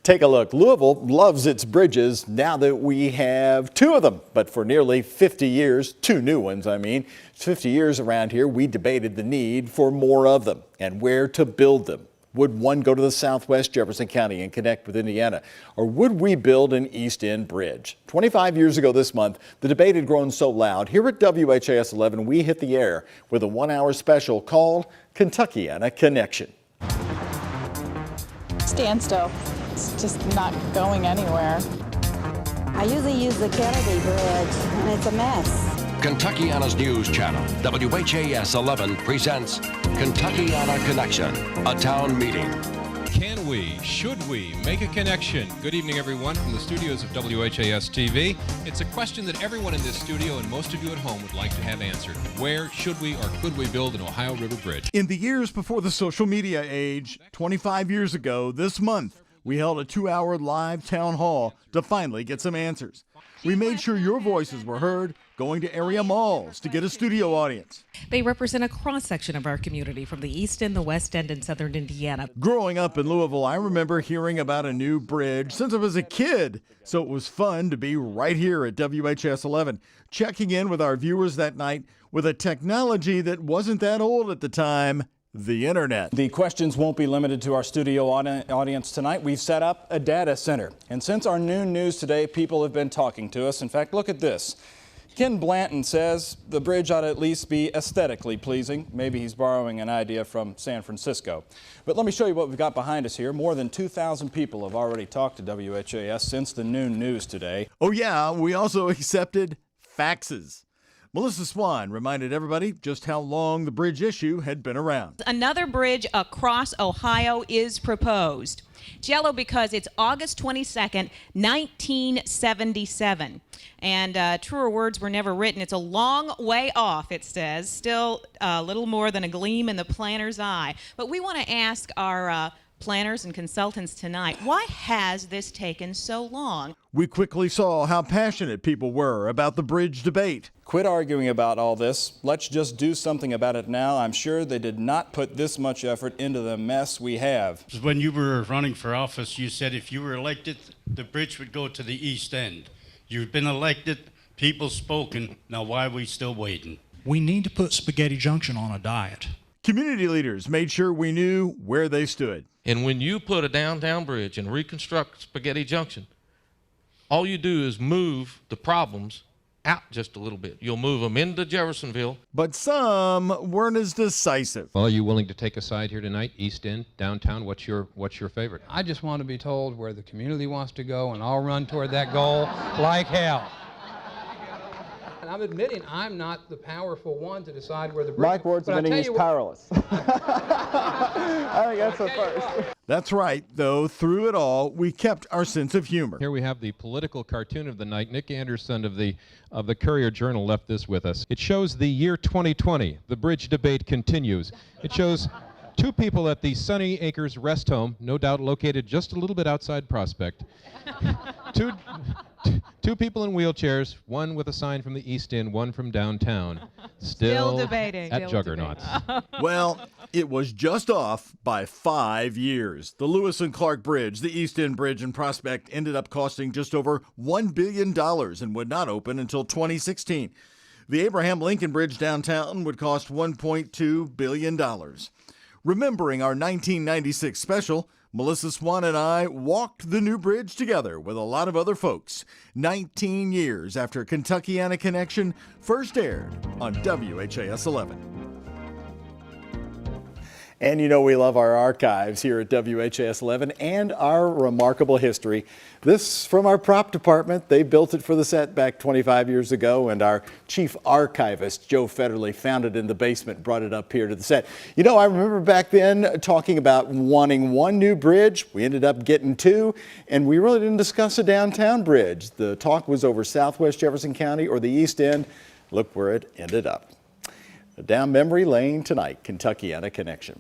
Take a look. Louisville loves its bridges now that we have two of them. But for nearly 50 years, two new ones, 50 years around here, we debated the need for more of them and where to build them. Would one go to the southwest Jefferson County and connect with Indiana? Or would we build an East End bridge? 25 years ago this month, the debate had grown so loud. Here at WHAS 11, we hit the air with a one-hour special called Kentuckiana Connection. Standstill. It's just not going anywhere. I usually use the Kennedy Bridge, and it's a mess. Kentuckiana's news channel, WHAS 11, presents Kentuckiana Connection, a town meeting. Can we, should we, make a connection? Good evening, everyone, from the studios of WHAS TV. It's a question that everyone in this studio and most of you at home would like to have answered. Where should we or could we build an Ohio River Bridge? In the years before the social media age, 25 years ago this month, we held a 2-hour live town hall to finally get some answers. We made sure your voices were heard, going to area malls to get a studio audience. They represent a cross-section of our community from the East End, the West End, and Southern Indiana. Growing up in Louisville, I remember hearing about a new bridge since I was a kid, so it was fun to be right here at WHS 11, checking in with our viewers that night with a technology that wasn't that old at the time. The internet. The questions won't be limited to our studio audience tonight. We've set up a data center. And since our noon news today, people have been talking to us. In fact, look at this. Ken Blanton says the bridge ought to at least be aesthetically pleasing. Maybe he's borrowing an idea from San Francisco. But let me show you what we've got behind us here. More than 2,000 people have already talked to WHAS since the noon news today. Oh yeah, we also accepted faxes. Melissa Swan reminded everybody just how long the bridge issue had been around. Another bridge across Ohio is proposed. Jello, because it's August 22nd, 1977. And truer words were never written. It's a long way off, it says. Still a little more than a gleam in the planner's eye. But we want to ask our planners and consultants tonight, why has this taken so long? We quickly saw how passionate people were about the bridge debate. Quit arguing about all this. Let's just do something about it now. I'm sure they did not put this much effort into the mess we have. When you were running for office, you said if you were elected, the bridge would go to the East End. You've been elected, people spoken. Now why are we still waiting? We need to put Spaghetti Junction on a diet. Community leaders made sure we knew where they stood. And when you put a downtown bridge and reconstruct Spaghetti Junction, all you do is move the problems out just a little bit. You'll move them into Jeffersonville. But some weren't as decisive. Well, are you willing to take a side here tonight? East End, downtown, what's your favorite? I just want to be told where the community wants to go, and I'll run toward that goal like hell. And I'm admitting I'm not the powerful one to decide where the bridge. Mike Ward's admitting he's powerless. I think that's the first. That's right, though, through it all, we kept our sense of humor. Here we have the political cartoon of the night. Nick Anderson of the Courier-Journal left this with us. It shows the year 2020. The bridge debate continues. It shows two people at the Sunny Acres Rest Home, no doubt located just a little bit outside Prospect. Two people in wheelchairs, one with a sign from the East End, one from downtown. Still debating. At Juggernauts. Well, it was just off by 5 years. The Lewis and Clark Bridge, the East End Bridge in Prospect, ended up costing just over $1 billion and would not open until 2016. The Abraham Lincoln Bridge downtown would cost $1.2 billion. Remembering our 1996 special, Melissa Swan and I walked the new bridge together with a lot of other folks, 19 years after Kentuckiana Connection first aired on WHAS 11. And you know we love our archives here at WHAS 11 and our remarkable history. This from our prop department. They built it for the set back 25 years ago, and our chief archivist, Joe Federley, found it in the basement, brought it up here to the set. You know, I remember back then talking about wanting one new bridge. We ended up getting two, and we really didn't discuss a downtown bridge. The talk was over Southwest Jefferson County or the East End. Look where it ended up. Down memory lane tonight, Kentuckiana Connection.